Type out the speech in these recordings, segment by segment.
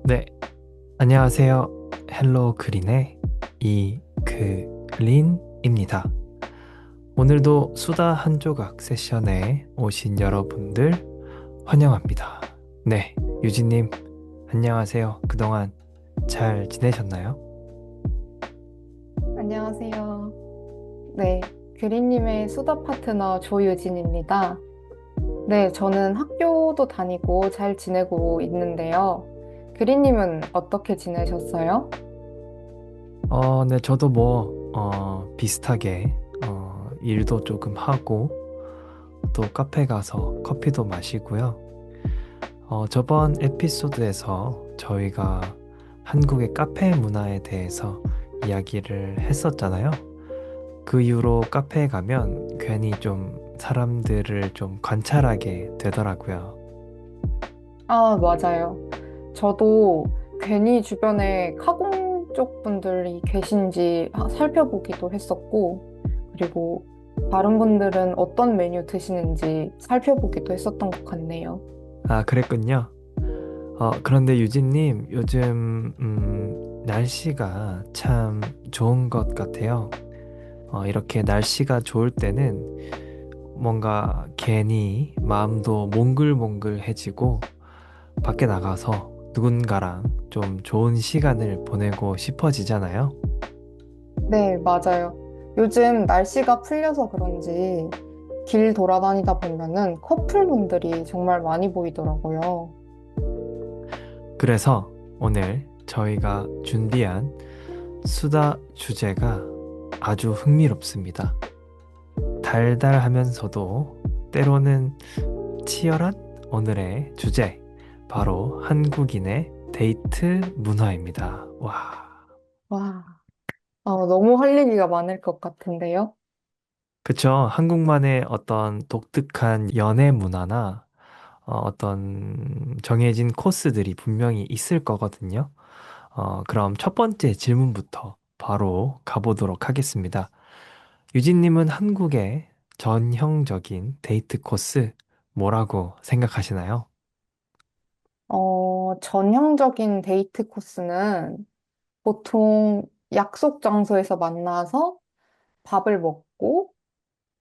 네, 안녕하세요. 헬로 그린의 이그린입니다. 오늘도 수다 한 조각 세션에 오신 여러분들 환영합니다. 네, 유진님, 안녕하세요. 그동안 잘 지내셨나요? 안녕하세요. 네, 규리님의 수다 파트너 조유진입니다. 네, 저는 학교도 다니고 잘 지내고 있는데요. 규리님은 어떻게 지내셨어요? 네, 저도 비슷하게, 일도 조금 하고, 또 카페 가서 커피도 마시고요. 저번 에피소드에서 저희가 한국의 카페 문화에 대해서 이야기를 했었잖아요. 그 이후로 카페에 가면 괜히 좀 사람들을 좀 관찰하게 되더라고요. 아, 맞아요. 저도 괜히 주변에 카공 쪽 분들이 계신지 살펴보기도 했었고, 그리고 다른 분들은 어떤 메뉴 드시는지 살펴보기도 했었던 것 같네요. 아, 그랬군요. 그런데 유진님, 요즘, 날씨가 참 좋은 것 같아요. 이렇게 날씨가 좋을 때는 뭔가 괜히 마음도 몽글몽글해지고 밖에 나가서 누군가랑 좀 좋은 시간을 보내고 싶어지잖아요. 네, 맞아요. 요즘 날씨가 풀려서 그런지 길 돌아다니다 보면은 커플분들이 정말 많이 보이더라고요. 그래서 오늘 저희가 준비한 수다 주제가 아주 흥미롭습니다. 달달하면서도 때로는 치열한 오늘의 주제, 바로 한국인의 데이트 문화입니다. 와. 와, 너무 할 얘기가 많을 것 같은데요? 그쵸. 한국만의 어떤 독특한 연애 문화나 어떤 정해진 코스들이 분명히 있을 거거든요. 그럼 첫 번째 질문부터 바로 가보도록 하겠습니다. 유진님은 한국의 전형적인 데이트 코스 뭐라고 생각하시나요? 전형적인 데이트 코스는 보통 약속 장소에서 만나서 밥을 먹고,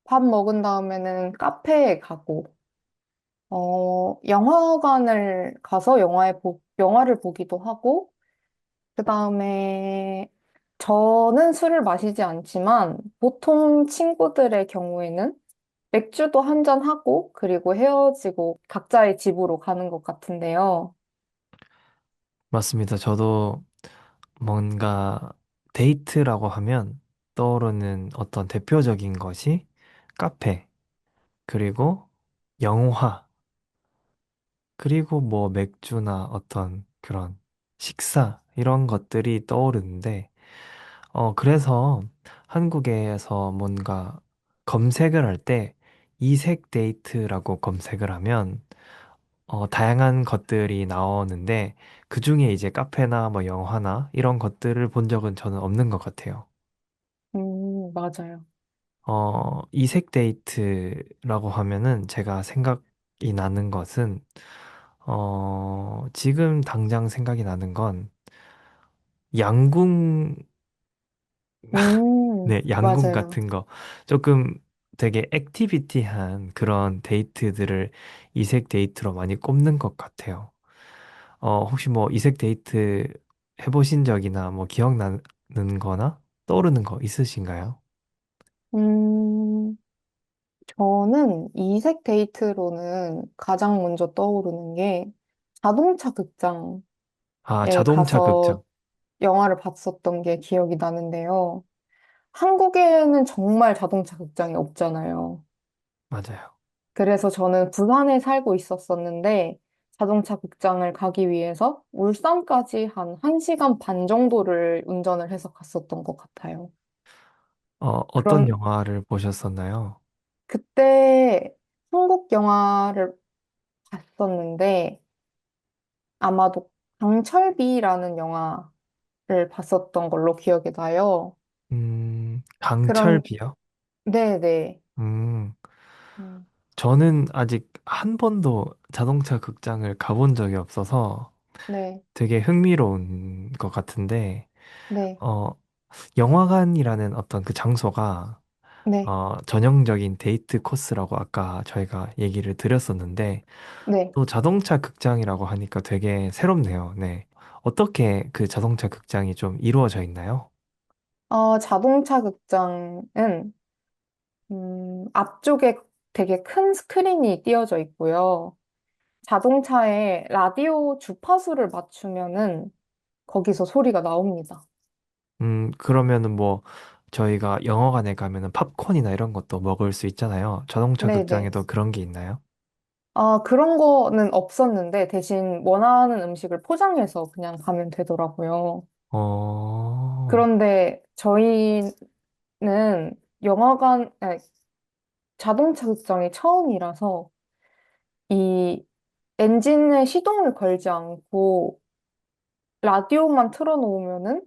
밥 먹은 다음에는 카페에 가고, 영화관을 가서 영화를 보기도 하고, 그 다음에 저는 술을 마시지 않지만 보통 친구들의 경우에는 맥주도 한 잔 하고 그리고 헤어지고 각자의 집으로 가는 것 같은데요. 맞습니다. 저도 뭔가 데이트라고 하면 떠오르는 어떤 대표적인 것이 카페, 그리고 영화, 그리고 뭐 맥주나 어떤 그런 식사, 이런 것들이 떠오르는데, 그래서 한국에서 뭔가 검색을 할 때 이색 데이트라고 검색을 하면 다양한 것들이 나오는데 그 중에 이제 카페나 뭐 영화나 이런 것들을 본 적은 저는 없는 것 같아요. 맞아요. 이색 데이트라고 하면은 제가 생각이 나는 것은 지금 당장 생각이 나는 건 양궁, 네, 양궁 맞아요. 같은 거 조금 되게 액티비티한 그런 데이트들을 이색 데이트로 많이 꼽는 것 같아요. 혹시 뭐 이색 데이트 해보신 적이나 뭐 기억나는 거나 떠오르는 거 있으신가요? 음, 저는 이색 데이트로는 가장 먼저 떠오르는 게 자동차 극장에 아, 자동차 극장. 가서 영화를 봤었던 게 기억이 나는데요. 한국에는 정말 자동차 극장이 없잖아요. 맞아요. 그래서 저는 부산에 살고 있었었는데 자동차 극장을 가기 위해서 울산까지 한 1시간 반 정도를 운전을 해서 갔었던 것 같아요. 어떤 그런, 영화를 보셨었나요? 그때 한국 영화를 봤었는데 아마도 강철비라는 영화를 봤었던 걸로 기억이 나요. 그런, 강철비요? 네네. 음, 음, 저는 아직 한 번도 자동차 극장을 가본 적이 없어서, 네, 되게 흥미로운 것 같은데, 네, 어, 영화관이라는 어떤 그 장소가 네, 전형적인 데이트 코스라고 아까 저희가 얘기를 드렸었는데, 네. 또 자동차 극장이라고 하니까 되게 새롭네요. 네. 어떻게 그 자동차 극장이 좀 이루어져 있나요? 자동차 극장은, 앞쪽에 되게 큰 스크린이 띄워져 있고요. 자동차에 라디오 주파수를 맞추면은 거기서 소리가 나옵니다. 그러면은 뭐, 저희가 영화관에 가면은 팝콘이나 이런 것도 먹을 수 있잖아요. 자동차 네네. 극장에도 그런 게 있나요? 그런 거는 없었는데 대신 원하는 음식을 포장해서 그냥 가면 되더라고요. 어, 그런데 저희는 아니, 자동차 극장이 처음이라서 이 엔진에 시동을 걸지 않고 라디오만 틀어놓으면은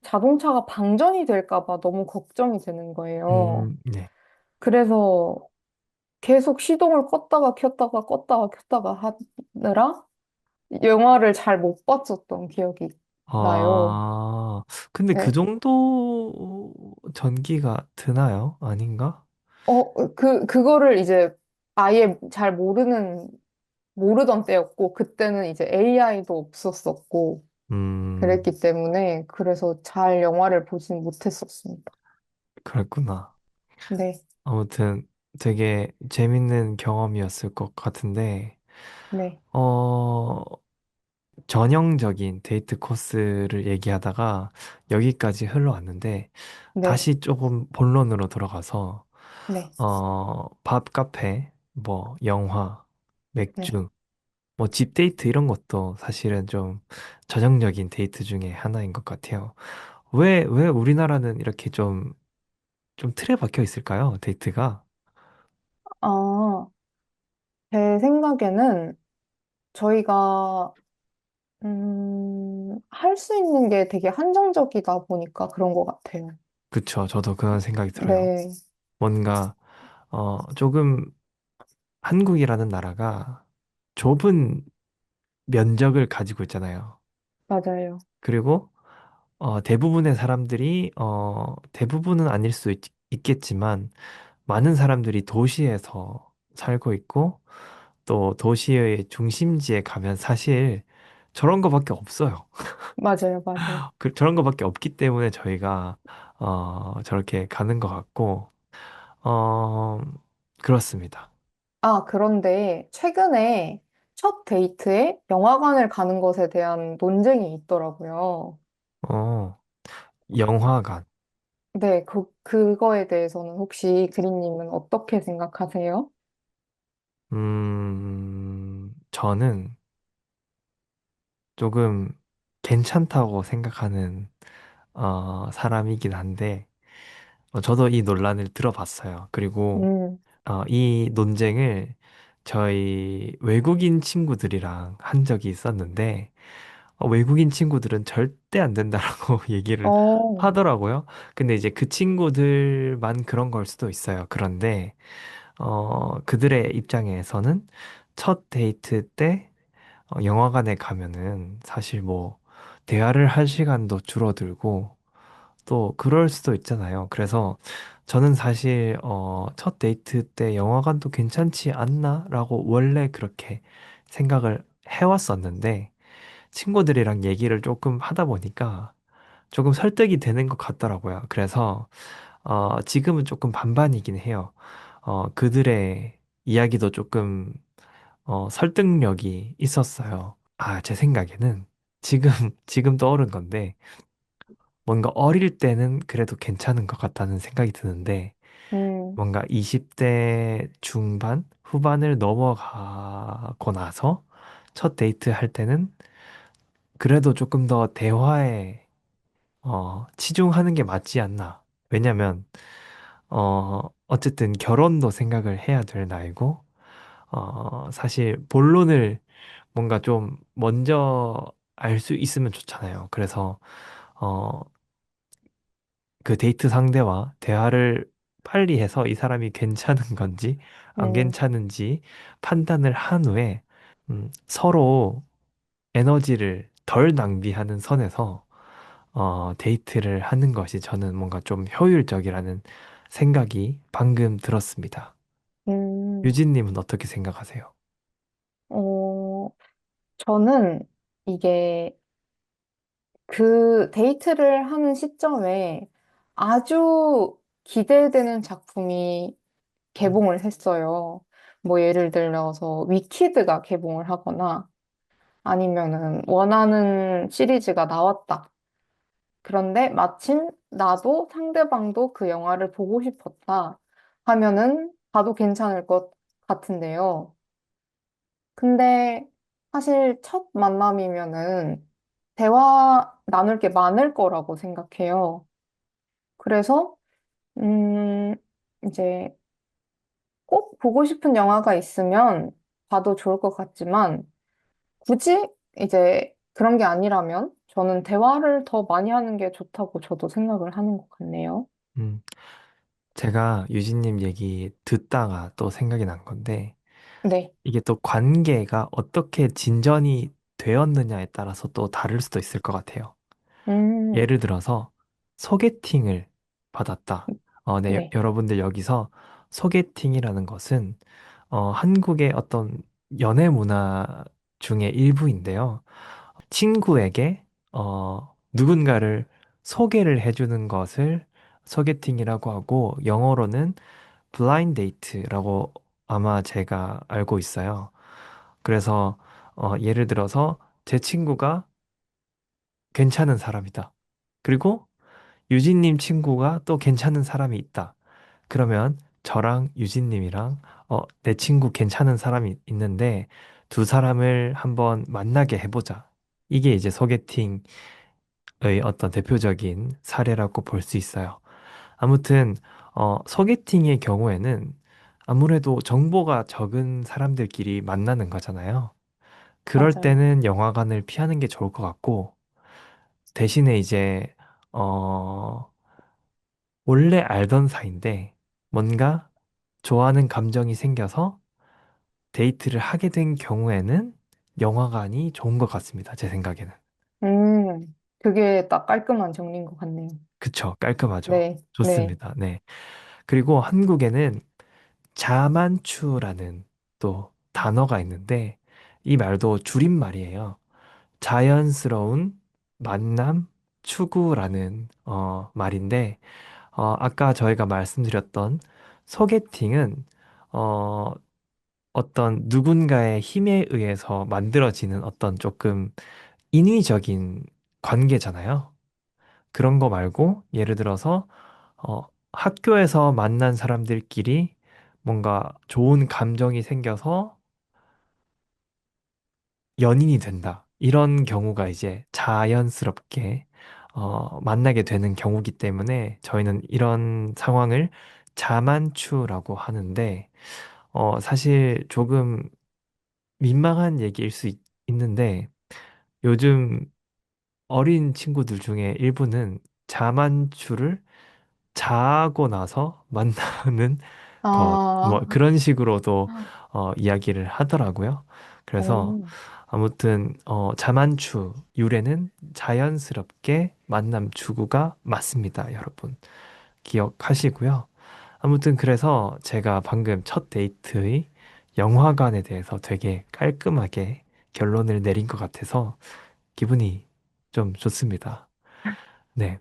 자동차가 방전이 될까 봐 너무 걱정이 되는 거예요. 네. 그래서 계속 시동을 껐다가 하느라 영화를 잘 못 봤었던 기억이 나요. 아, 근데 그 네. 정도 전기가 드나요? 아닌가? 그거를 이제 아예 잘 모르던 때였고, 그때는 이제 AI도 없었었고, 음, 그랬기 때문에, 그래서 잘 영화를 보진 못했었습니다. 그랬구나. 네, 아무튼 되게 재밌는 경험이었을 것 같은데, 네, 어, 전형적인 데이트 코스를 얘기하다가 여기까지 흘러왔는데, 네, 다시 조금 본론으로 돌아가서, 네, 밥 카페, 뭐, 영화, 네. 맥주, 뭐, 집 데이트 이런 것도 사실은 좀 전형적인 데이트 중에 하나인 것 같아요. 왜 우리나라는 이렇게 좀 틀에 박혀 있을까요? 데이트가? 아, 제 생각에는 저희가, 할 수 있는 게 되게 한정적이다 보니까 그런 것 같아요. 그쵸. 저도 그런 생각이 들어요. 네, 뭔가, 조금 한국이라는 나라가 좁은 면적을 가지고 있잖아요. 맞아요. 그리고, 대부분의 사람들이, 대부분은 아닐 수 있겠지만, 많은 사람들이 도시에서 살고 있고, 또 도시의 중심지에 가면 사실 저런 거밖에 없어요. 맞아요, 맞아요. 저런 거밖에 없기 때문에 저희가, 저렇게 가는 것 같고, 어, 그렇습니다. 그런데 최근에 첫 데이트에 영화관을 가는 것에 대한 논쟁이 있더라고요. 어, 영화관. 그거에 대해서는 혹시 그린님은 어떻게 생각하세요? 저는 조금 괜찮다고 생각하는, 사람이긴 한데, 저도 이 논란을 들어봤어요. 그리고, 음, 이 논쟁을 저희 외국인 친구들이랑 한 적이 있었는데, 외국인 친구들은 절대 안 된다라고 얘기를 어, 하더라고요. 근데 이제 그 친구들만 그런 걸 수도 있어요. 그런데, 그들의 입장에서는 첫 데이트 때 영화관에 가면은 사실 뭐 대화를 할 시간도 줄어들고 또 그럴 수도 있잖아요. 그래서 저는 사실 첫 데이트 때 영화관도 괜찮지 않나라고 원래 그렇게 생각을 해왔었는데 친구들이랑 얘기를 조금 하다 보니까 조금 설득이 되는 것 같더라고요. 그래서 지금은 조금 반반이긴 해요. 그들의 이야기도 조금 설득력이 있었어요. 제 생각에는 지금, 지금 떠오른 건데, 뭔가 어릴 때는 그래도 괜찮은 것 같다는 생각이 드는데, 음, 뭔가 20대 중반, 후반을 넘어가고 나서 첫 데이트 할 때는 그래도 조금 더 대화에, 치중하는 게 맞지 않나. 왜냐면, 어쨌든 결혼도 생각을 해야 될 나이고, 사실 본론을 뭔가 좀 먼저 알 수 있으면 좋잖아요. 그래서, 어, 그 데이트 상대와 대화를 빨리 해서 이 사람이 괜찮은 건지 안 음, 괜찮은지 판단을 한 후에, 서로 에너지를 덜 낭비하는 선에서 데이트를 하는 것이 저는 뭔가 좀 효율적이라는 생각이 방금 들었습니다. 음, 유진님은 어떻게 생각하세요? 어, 저는 이게 그 데이트를 하는 시점에 아주 기대되는 작품이 개봉을 했어요. 뭐 예를 들어서 위키드가 개봉을 하거나 아니면은 원하는 시리즈가 나왔다. 그런데 마침 나도 상대방도 그 영화를 보고 싶었다 하면은 봐도 괜찮을 것 같은데요. 근데 사실 첫 만남이면은 대화 나눌 게 많을 거라고 생각해요. 그래서, 음, 이제 꼭 보고 싶은 영화가 있으면 봐도 좋을 것 같지만 굳이 이제 그런 게 아니라면 저는 대화를 더 많이 하는 게 좋다고 저도 생각을 하는 것 같네요. 음, 제가 유진님 얘기 듣다가 또 생각이 난 건데, 네. 이게 또 관계가 어떻게 진전이 되었느냐에 따라서 또 다를 수도 있을 것 같아요. 음, 예를 들어서 소개팅을 받았다. 네, 네. 여러분들 여기서 소개팅이라는 것은 한국의 어떤 연애 문화 중의 일부인데요. 친구에게 누군가를 소개를 해주는 것을 소개팅이라고 하고 영어로는 블라인드 데이트라고 아마 제가 알고 있어요. 그래서 예를 들어서 제 친구가 괜찮은 사람이다. 그리고 유진님 친구가 또 괜찮은 사람이 있다. 그러면 저랑 유진님이랑 내 친구 괜찮은 사람이 있는데 두 사람을 한번 만나게 해보자. 이게 이제 소개팅의 어떤 대표적인 사례라고 볼 수 있어요. 아무튼 소개팅의 경우에는 아무래도 정보가 적은 사람들끼리 만나는 거잖아요. 그럴 맞아요. 때는 영화관을 피하는 게 좋을 것 같고 대신에 이제 어, 원래 알던 사이인데 뭔가 좋아하는 감정이 생겨서 데이트를 하게 된 경우에는 영화관이 좋은 것 같습니다. 제 생각에는. 그게 딱 깔끔한 정리인 것 같네요. 그쵸. 깔끔하죠. 네, 네. 좋습니다. 네. 그리고 한국에는 자만추라는 또 단어가 있는데 이 말도 줄임말이에요. 자연스러운 만남 추구라는 말인데 아까 저희가 말씀드렸던 소개팅은 어, 어떤 누군가의 힘에 의해서 만들어지는 어떤 조금 인위적인 관계잖아요. 그런 거 말고 예를 들어서 학교에서 만난 사람들끼리 뭔가 좋은 감정이 생겨서 연인이 된다. 이런 경우가 이제 자연스럽게 만나게 되는 경우기 때문에 저희는 이런 상황을 자만추라고 하는데 사실 조금 민망한 얘기일 수 있는데 요즘 어린 친구들 중에 일부는 자만추를 자고 나서 만나는 것, 뭐 아, 그런 식으로도 이야기를 하더라고요. 그래서 오, 아무튼 자만추 유래는 자연스럽게 만남 추구가 맞습니다, 여러분. 기억하시고요. 아무튼 그래서 제가 방금 첫 데이트의 영화관에 대해서 되게 깔끔하게 결론을 내린 것 같아서 기분이 좀 좋습니다. 네.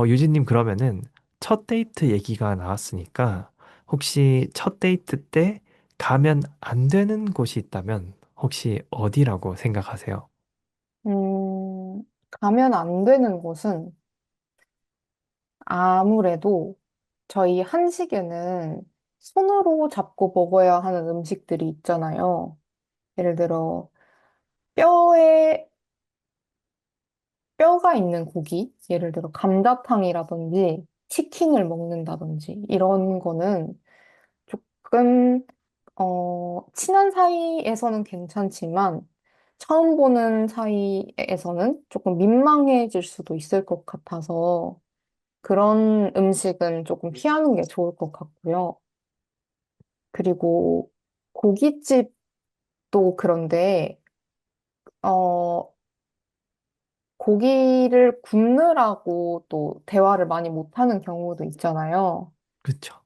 유진님 그러면은 첫 데이트 얘기가 나왔으니까 혹시 첫 데이트 때 가면 안 되는 곳이 있다면 혹시 어디라고 생각하세요? 가면 안 되는 곳은 아무래도 저희 한식에는 손으로 잡고 먹어야 하는 음식들이 있잖아요. 예를 들어, 뼈에, 뼈가 있는 고기, 예를 들어 감자탕이라든지 치킨을 먹는다든지 이런 거는 조금, 친한 사이에서는 괜찮지만 처음 보는 사이에서는 조금 민망해질 수도 있을 것 같아서 그런 음식은 조금 피하는 게 좋을 것 같고요. 그리고 고깃집도 그런데 어, 고기를 굽느라고 또 대화를 많이 못하는 경우도 있잖아요. 그쵸.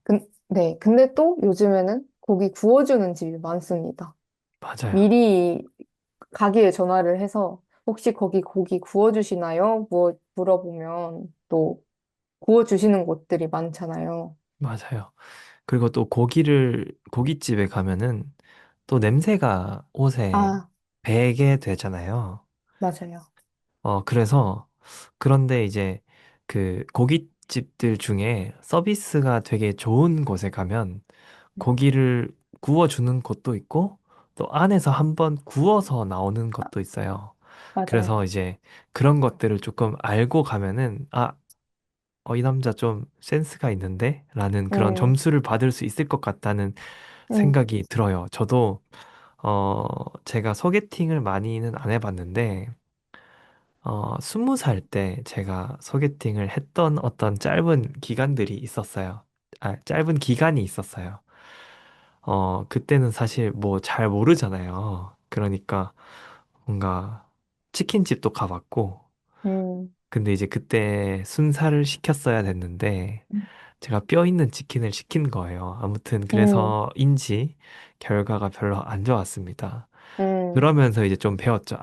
네. 근데 또 요즘에는 고기 구워주는 집이 많습니다. 맞아요. 미리 가게에 전화를 해서 혹시 거기 고기 구워주시나요? 물어보면 또 구워주시는 곳들이 많잖아요. 맞아요. 그리고 또 고깃집에 가면은 또 냄새가 옷에 아, 배게 되잖아요. 맞아요. 그래서 그런데 이제 그 고깃집들 중에 서비스가 되게 좋은 곳에 가면 고기를 구워주는 곳도 있고 또 안에서 한번 구워서 나오는 아, 것도 있어요. 그래서 맞아요. 이제 그런 것들을 조금 알고 가면은 이 남자 좀 센스가 있는데? 라는 그런 음, 점수를 받을 수 있을 것 같다는 음, 생각이 들어요. 저도 제가 소개팅을 많이는 안 해봤는데 20살 때 제가 소개팅을 했던 어떤 짧은 기간들이 있었어요. 짧은 기간이 있었어요. 그때는 사실 뭐 잘 모르잖아요. 그러니까 뭔가 치킨집도 가봤고, 음, 근데 이제 그때 순살을 시켰어야 됐는데, 제가 뼈 있는 치킨을 시킨 거예요. 아무튼 음, 그래서인지 결과가 별로 안 좋았습니다. 음. 그러면서 이제 좀 배웠죠.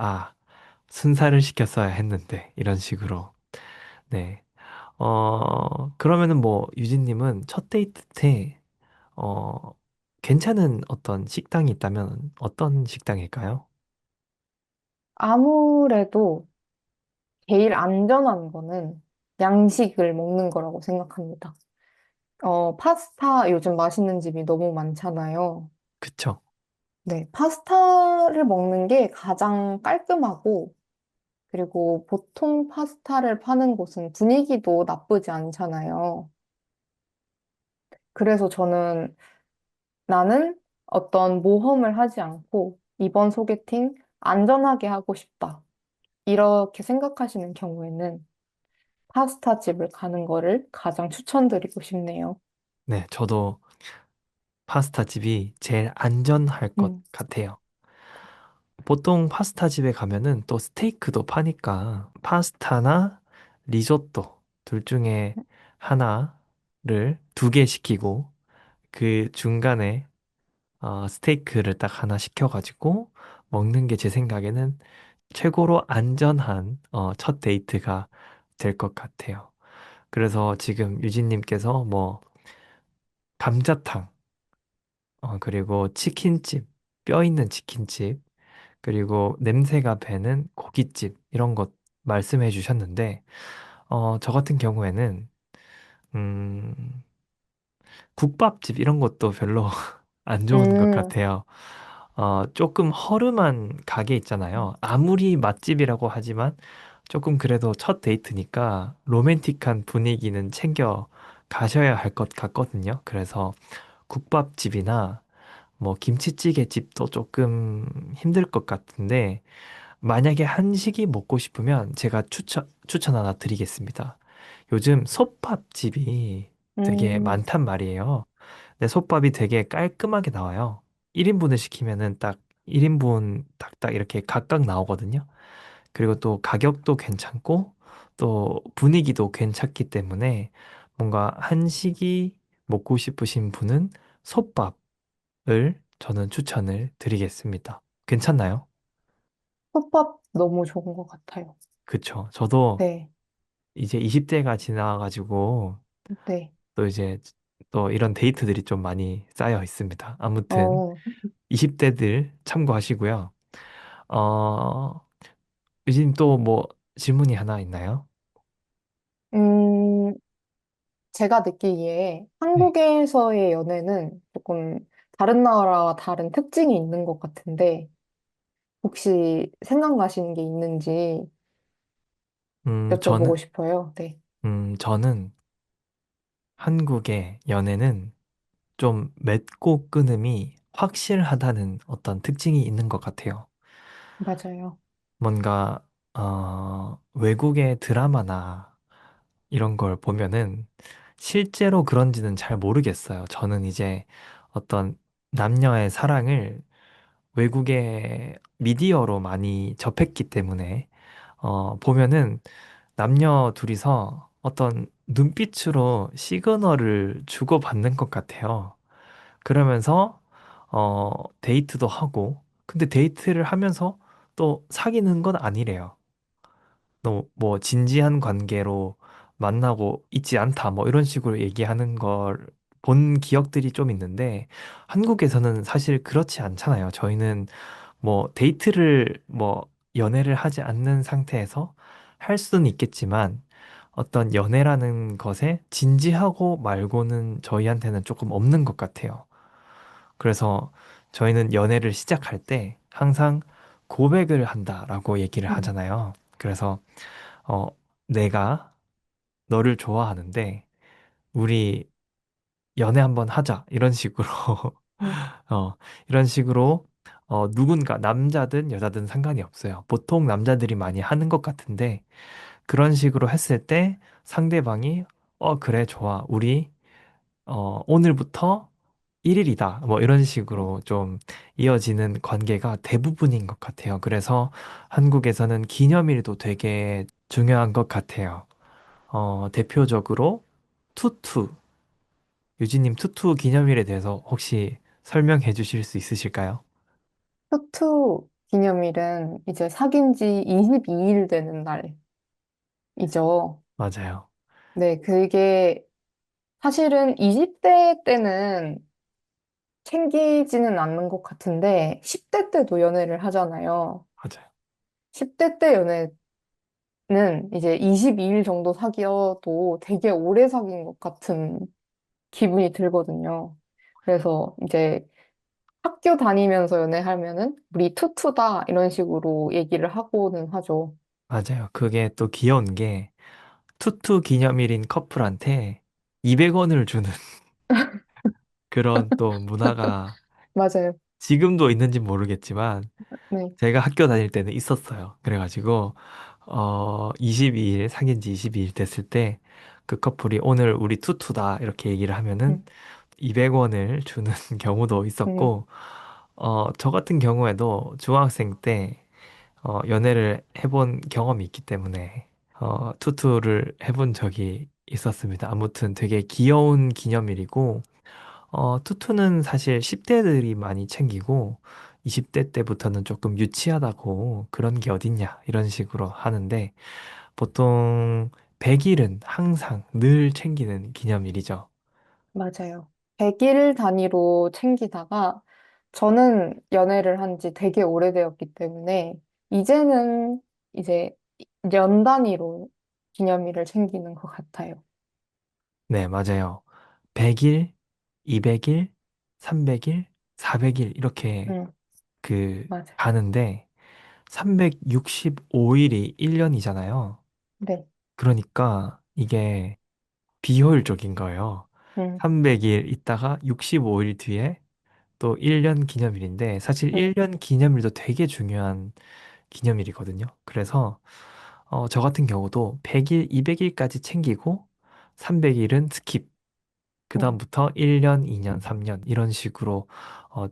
순살을 시켰어야 했는데, 이런 식으로. 네. 그러면은 뭐, 유진님은 첫 데이트 때, 어, 괜찮은 어떤 식당이 있다면 어떤 식당일까요? 아무래도 제일 안전한 거는 양식을 먹는 거라고 생각합니다. 파스타 요즘 맛있는 집이 너무 많잖아요. 그쵸? 네, 파스타를 먹는 게 가장 깔끔하고, 그리고 보통 파스타를 파는 곳은 분위기도 나쁘지 않잖아요. 그래서 저는 나는 어떤 모험을 하지 않고 이번 소개팅 안전하게 하고 싶다. 이렇게 생각하시는 경우에는 파스타 집을 가는 거를 가장 추천드리고 싶네요. 네, 저도 파스타 집이 제일 안전할 것 음, 같아요. 보통 파스타 집에 가면은 또 스테이크도 파니까 파스타나 리조또 둘 중에 하나를 2개 시키고 그 중간에 스테이크를 딱 하나 시켜가지고 먹는 게 제 생각에는 최고로 안전한 첫 데이트가 될 것 같아요. 그래서 지금 유진님께서 뭐 감자탕, 그리고 치킨집, 뼈 있는 치킨집, 그리고 냄새가 배는 고깃집, 이런 것 말씀해 주셨는데, 저 같은 경우에는, 음, 국밥집 이런 것도 별로 안 좋은 것 음, 같아요. 조금 허름한 가게 있잖아요. 아무리 맛집이라고 하지만 조금 그래도 첫 데이트니까 로맨틱한 분위기는 챙겨 가셔야 할 것 같거든요. 그래서 국밥집이나 뭐 김치찌개 집도 조금 힘들 것 같은데 만약에 한식이 먹고 싶으면 제가 추천 하나 드리겠습니다. 요즘 솥밥집이 되게 음, 많단 말이에요. 근데 솥밥이 되게 깔끔하게 나와요. 1인분을 시키면은 딱 1인분 딱딱 이렇게 각각 나오거든요. 그리고 또 가격도 괜찮고 또 분위기도 괜찮기 때문에 뭔가 한식이 먹고 싶으신 분은 솥밥을 저는 추천을 드리겠습니다. 괜찮나요? 솥밥 너무 좋은 것 같아요. 그쵸. 저도 네, 이제 20대가 지나가지고 네. 또 이제 또 이런 데이트들이 좀 많이 쌓여 있습니다. 아무튼 어, 20대들 참고하시고요. 어, 유진 또 뭐 질문이 하나 있나요? 음, 제가 느끼기에 네. 한국에서의 연애는 조금 다른 나라와 다른 특징이 있는 것 같은데, 혹시 생각나시는 게 있는지 여쭤보고 저는, 싶어요. 네. 저는 한국의 연애는 좀 맺고 끊음이 확실하다는 어떤 특징이 있는 것 같아요. 맞아요. 뭔가, 외국의 드라마나 이런 걸 보면은 실제로 그런지는 잘 모르겠어요. 저는 이제 어떤 남녀의 사랑을 외국의 미디어로 많이 접했기 때문에, 보면은 남녀 둘이서 어떤 눈빛으로 시그널을 주고받는 것 같아요. 그러면서, 데이트도 하고, 근데 데이트를 하면서 또 사귀는 건 아니래요. 또 뭐 진지한 관계로 만나고 있지 않다 뭐 이런 식으로 얘기하는 걸 본 기억들이 좀 있는데 한국에서는 사실 그렇지 않잖아요. 저희는 뭐 데이트를 뭐 연애를 하지 않는 상태에서 할 수는 있겠지만 어떤 연애라는 것에 진지하고 말고는 저희한테는 조금 없는 것 같아요. 그래서 저희는 연애를 시작할 때 항상 고백을 한다라고 얘기를 음, 하잖아요. 그래서 어, 내가 너를 좋아하는데, 우리 연애 한번 하자. 이런 식으로, 음, 어, 이런 식으로, 누군가, 남자든 여자든 상관이 없어요. 보통 남자들이 많이 하는 것 같은데, 그런 식으로 했을 때 상대방이, 그래, 좋아. 우리, 오늘부터 1일이다. 뭐 이런 음, 식으로 좀 이어지는 관계가 대부분인 것 같아요. 그래서 한국에서는 기념일도 되게 중요한 것 같아요. 대표적으로 투투. 유진님 투투 기념일에 대해서 혹시 설명해 주실 수 있으실까요? 투투 기념일은 이제 사귄 지 22일 되는 날이죠. 맞아요. 네, 그게 사실은 20대 때는 챙기지는 않는 것 같은데 10대 때도 연애를 하잖아요. 맞아요. 10대 때 연애는 이제 22일 정도 사귀어도 되게 오래 사귄 것 같은 기분이 들거든요. 그래서 이제 학교 다니면서 연애하면은 우리 투투다 이런 식으로 얘기를 하고는 하죠. 맞아요. 그게 또 귀여운 게 투투 기념일인 커플한테 200원을 주는 그런 또 문화가 맞아요. 지금도 있는지 모르겠지만 네. 제가 학교 다닐 때는 있었어요. 그래가지고 22일 사귄 지 22일 됐을 때 그 커플이 오늘 우리 투투다 이렇게 얘기를 하면은 음, 200원을 주는 경우도 음, 있었고, 저 같은 경우에도 중학생 때, 연애를 해본 경험이 있기 때문에, 투투를 해본 적이 있었습니다. 아무튼 되게 귀여운 기념일이고, 투투는 사실 10대들이 많이 챙기고, 20대 때부터는 조금 유치하다고 그런 게 어딨냐, 이런 식으로 하는데, 보통 100일은 항상 늘 챙기는 기념일이죠. 맞아요. 100일 단위로 챙기다가 저는 연애를 한 지 되게 오래되었기 때문에 이제는 이제 년 단위로 기념일을 챙기는 것 같아요. 네, 맞아요. 100일, 200일, 300일, 400일 이렇게 응, 맞아요. 가는데 365일이 1년이잖아요. 네. 그러니까 이게 비효율적인 거예요. 응, 300일 있다가 65일 뒤에 또 1년 기념일인데 사실 응, 1년 기념일도 되게 중요한 기념일이거든요. 그래서 저 같은 경우도 100일, 200일까지 챙기고 300일은 스킵. 응, 그다음부터 1년, 2년, 3년 이런 식으로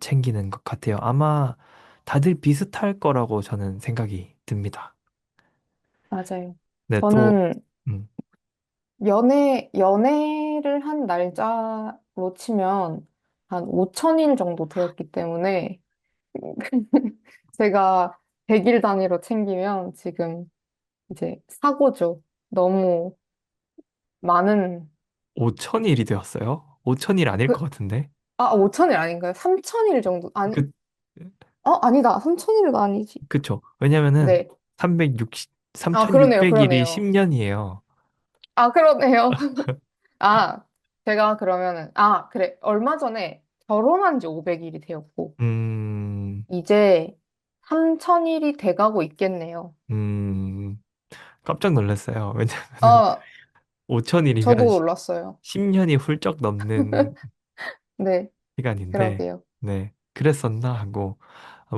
챙기는 것 같아요. 아마 다들 비슷할 거라고 저는 생각이 듭니다. 맞아요. 네, 또 저는 음, 연애를 한 날짜로 치면 한 5천일 정도 되었기 때문에 제가 100일 단위로 챙기면 지금 이제 사고죠. 너무 많은, 5천일이 되었어요. 5천일 아닐 것 그, 같은데. 5천일 아닌가요? 3천일 정도, 그 아니다. 3천일도 아니지. 그쵸. 왜냐면은 네. 360 그러네요. 3,600일이 그러네요. 10년이에요. 그러네요. 아, 제가 그러면은, 그래. 얼마 전에 결혼한 지 500일이 되었고, 음, 이제 3천일이 돼가고 있겠네요. 음, 깜짝 놀랐어요. 왜냐면은 아, 저도 5천일이면 놀랐어요. 10년이 훌쩍 넘는 네, 시간인데, 그러게요. 네, 그랬었나 하고,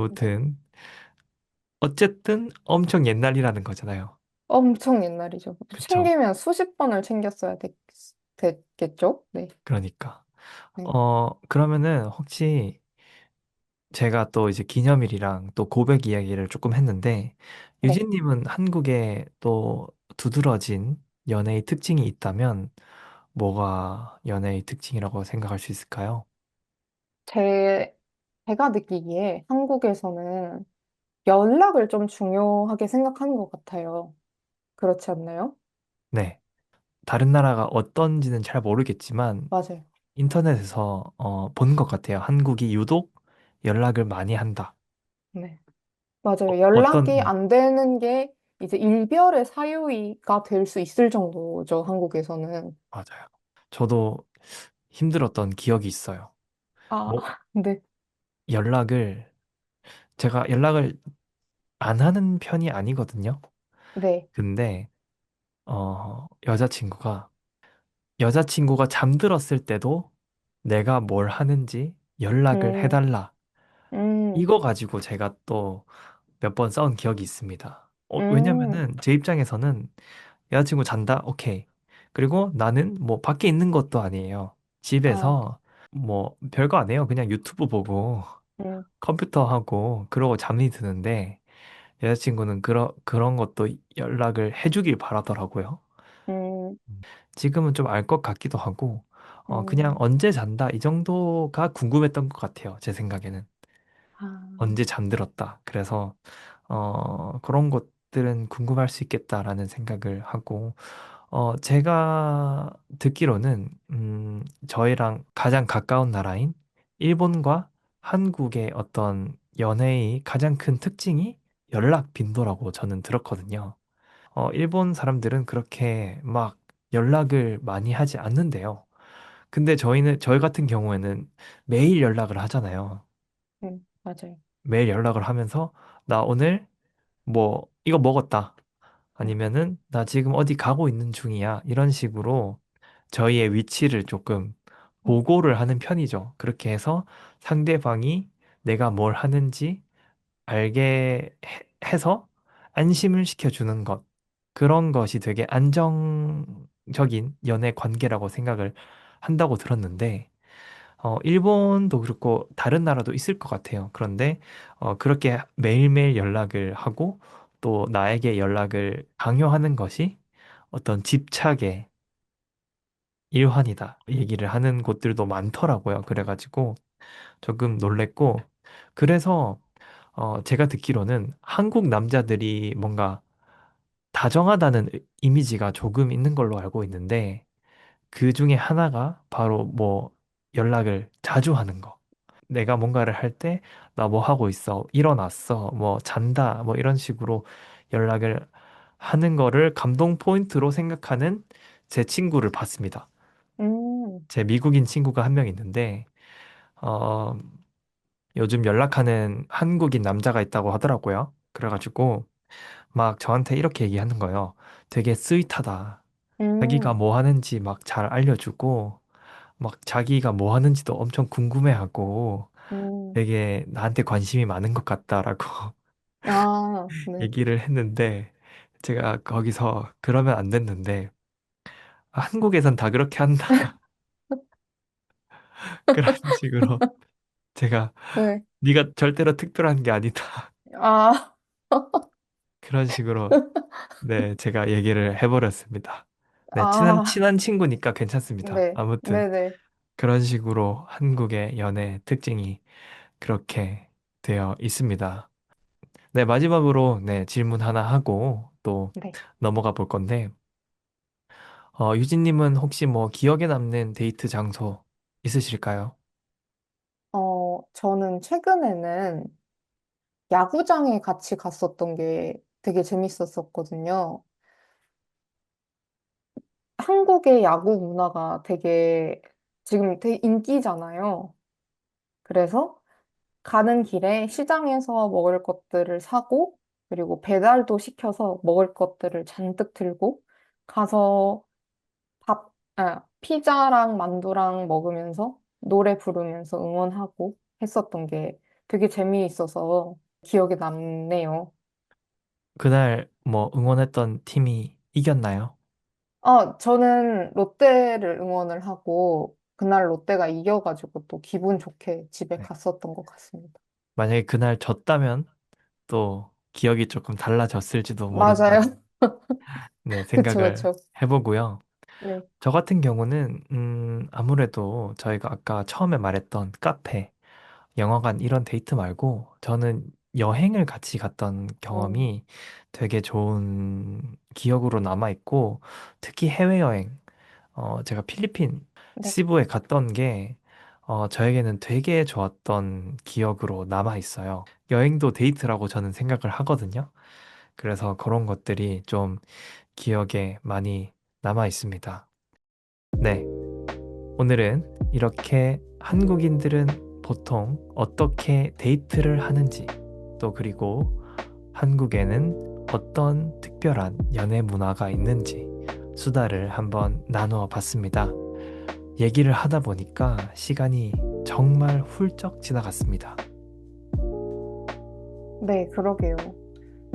네. 아무튼, 어쨌든 엄청 옛날이라는 거잖아요. 엄청 옛날이죠. 그쵸? 챙기면 수십 번을 챙겼어야 됐겠죠? 네. 그러니까. 네. 그러면은 혹시 제가 또 이제 기념일이랑 또 고백 이야기를 조금 했는데, 네. 유진님은 한국에 또 두드러진 연애의 특징이 있다면, 뭐가 연애의 특징이라고 생각할 수 있을까요? 제, 제가 느끼기에 한국에서는 연락을 좀 중요하게 생각하는 것 같아요. 그렇지 않나요? 네. 다른 나라가 어떤지는 잘 모르겠지만, 맞아요. 인터넷에서 본 것 같아요. 한국이 유독 연락을 많이 한다. 네. 맞아요. 연락이 어떤, 안 되는 게 이제 일별의 사유가 될 수 있을 정도죠, 한국에서는. 맞아요. 저도 힘들었던 기억이 있어요. 아, 뭐, 네. 연락을, 제가 연락을 안 하는 편이 아니거든요. 네. 근데, 여자친구가 잠들었을 때도 내가 뭘 하는지 연락을 음, 해달라. 음, 이거 가지고 제가 또 몇 번 싸운 기억이 있습니다. 음, 왜냐면은 제 입장에서는 여자친구 잔다? 오케이. 그리고 나는 뭐 밖에 있는 것도 아니에요. 아, 집에서 뭐 별거 안 해요. 그냥 유튜브 보고 음, 컴퓨터 하고 그러고 잠이 드는데 여자친구는 그런 것도 연락을 해주길 바라더라고요. 음, 지금은 좀 알 것 같기도 하고, 그냥 음, 언제 잔다? 이 정도가 궁금했던 것 같아요. 제 생각에는. 아, 언제 잠들었다. 그래서, 그런 것들은 궁금할 수 있겠다라는 생각을 하고, 제가 듣기로는, 저희랑 가장 가까운 나라인 일본과 한국의 어떤 연애의 가장 큰 특징이 연락 빈도라고 저는 들었거든요. 일본 사람들은 그렇게 막 연락을 많이 하지 않는데요. 근데 저희 같은 경우에는 매일 연락을 하잖아요. 맞아요. 매일 연락을 하면서, 나 오늘 뭐, 이거 먹었다. 음, 아니면은, 나 지금 어디 가고 있는 중이야. 이런 식으로 저희의 위치를 조금 음, 보고를 하는 편이죠. 그렇게 해서 상대방이 내가 뭘 하는지 알게 해서 안심을 시켜주는 것. 그런 것이 되게 안정적인 연애 관계라고 생각을 한다고 들었는데, 일본도 그렇고 다른 나라도 있을 것 같아요. 그런데, 그렇게 매일매일 연락을 하고 또 나에게 연락을 강요하는 것이 어떤 집착의 일환이다. 얘기를 하는 곳들도 많더라고요. 그래가지고 조금 놀랬고, 그래서 제가 듣기로는 한국 남자들이 뭔가 다정하다는 이미지가 조금 있는 걸로 알고 있는데, 그 중에 하나가 바로 뭐 연락을 자주 하는 거. 내가 뭔가를 할 때, 나 뭐 하고 있어, 일어났어, 뭐 잔다, 뭐 이런 식으로 연락을 하는 거를 감동 포인트로 생각하는 제 친구를 봤습니다. 음, 제 미국인 친구가 한 명 있는데, 어, 요즘 연락하는 한국인 남자가 있다고 하더라고요. 그래가지고 막 저한테 이렇게 얘기하는 거예요. 되게 스윗하다. 자기가 음, 뭐 하는지 막 잘 알려주고, 막 자기가 뭐 하는지도 엄청 궁금해하고, 음, 되게 나한테 관심이 많은 것 같다라고 아, 네. 얘기를 했는데, 제가 거기서 그러면 안 됐는데, 한국에선 다 그렇게 한다. 그런 식으로 제가, 네. 네가 절대로 특별한 게 아니다. 아, 그런 식으로, 네, 제가 얘기를 해버렸습니다. 네, 아, 친한 친구니까 괜찮습니다. 네. 아무튼, 네네. 그런 식으로 한국의 연애 특징이 그렇게 되어 있습니다. 네, 마지막으로, 네, 질문 하나 하고 또 네. 넘어가 볼 건데, 유진님은 혹시 뭐 기억에 남는 데이트 장소 있으실까요? 저는 최근에는 야구장에 같이 갔었던 게 되게 재밌었었거든요. 한국의 야구 문화가 지금 되게 인기잖아요. 그래서 가는 길에 시장에서 먹을 것들을 사고, 그리고 배달도 시켜서 먹을 것들을 잔뜩 들고 가서 피자랑 만두랑 먹으면서 노래 부르면서 응원하고 했었던 게 되게 재미있어서 기억에 남네요. 그날 뭐 응원했던 팀이 이겼나요? 저는 롯데를 응원을 하고, 그날 롯데가 이겨가지고 또 기분 좋게 집에 네. 갔었던 것 같습니다. 만약에 그날 졌다면 또 기억이 조금 달라졌을지도 모른다는 맞아요. 네, 그쵸, 생각을 그쵸. 해보고요. 네, 저 같은 경우는 아무래도 저희가 아까 처음에 말했던 카페, 영화관 이런 데이트 말고 저는 여행을 같이 갔던 어, 경험이 되게 좋은 기억으로 남아 있고 특히 해외여행, 제가 필리핀 네. 시부에 갔던 게 저에게는 되게 좋았던 기억으로 남아 있어요. 여행도 데이트라고 저는 생각을 하거든요. 그래서 그런 것들이 좀 기억에 많이 남아 있습니다. 네, 오늘은 이렇게 한국인들은 보통 어떻게 데이트를 하는지, 또 그리고 한국에는 어떤 특별한 연애 문화가 있는지 수다를 한번 나누어 봤습니다. 얘기를 하다 보니까 시간이 정말 훌쩍 지나갔습니다. 네, 그러게요.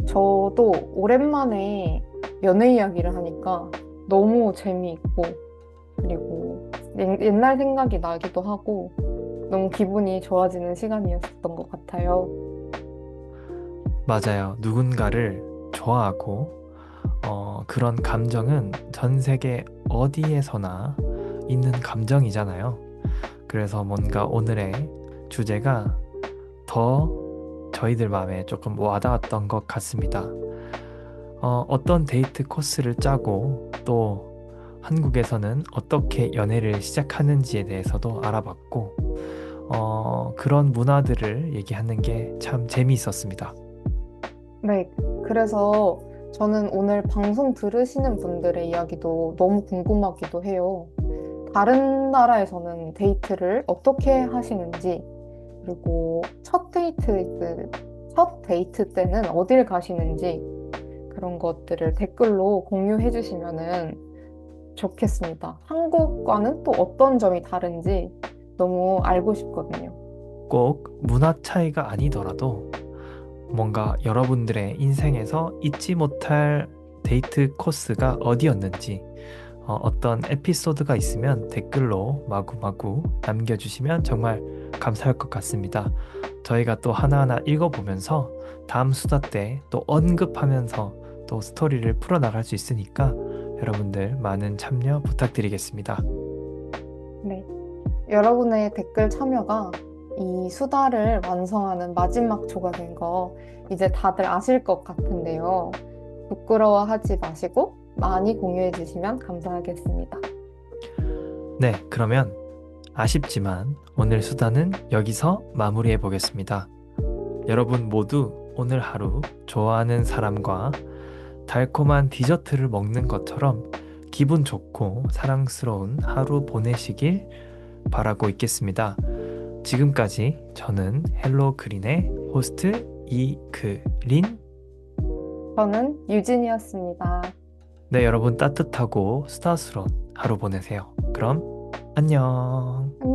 저도 오랜만에 연애 이야기를 하니까 너무 재미있고, 그리고 옛날 생각이 나기도 하고, 너무 기분이 좋아지는 시간이었던 것 같아요. 맞아요. 누군가를 좋아하고, 그런 감정은 전 세계 어디에서나 있는 감정이잖아요. 그래서 뭔가 오늘의 주제가 더 저희들 마음에 조금 와닿았던 것 같습니다. 어떤 데이트 코스를 짜고 또 한국에서는 어떻게 연애를 시작하는지에 대해서도 알아봤고, 그런 문화들을 얘기하는 게 참 재미있었습니다. 네, 그래서 저는 오늘 방송 들으시는 분들의 이야기도 너무 궁금하기도 해요. 다른 나라에서는 데이트를 어떻게 하시는지, 그리고 첫 데이트 때는 어딜 가시는지, 그런 것들을 댓글로 공유해 주시면은 좋겠습니다. 한국과는 또 어떤 점이 다른지 너무 알고 싶거든요. 꼭 문화 차이가 아니더라도 뭔가 여러분들의 인생에서 잊지 못할 데이트 코스가 어디였는지 어떤 에피소드가 있으면 댓글로 마구마구 남겨주시면 정말 감사할 것 같습니다. 저희가 또 하나하나 읽어보면서 다음 수다 때 또 언급하면서 또 스토리를 풀어나갈 수 있으니까 여러분들 많은 참여 부탁드리겠습니다. 네. 여러분의 댓글 참여가 이 수다를 완성하는 마지막 조각인 거 이제 다들 아실 것 같은데요. 부끄러워하지 마시고 많이 공유해 주시면 감사하겠습니다. 네, 그러면 아쉽지만 오늘 수다는 여기서 마무리해 보겠습니다. 여러분 모두 오늘 하루 좋아하는 사람과 달콤한 디저트를 먹는 것처럼 기분 좋고 사랑스러운 하루 보내시길 바라고 있겠습니다. 지금까지 저는 헬로 그린의 호스트 이그린. 저는 유진이었습니다. 네, 여러분 따뜻하고 수다스러운 하루 보내세요. 그럼 안녕. 안녕.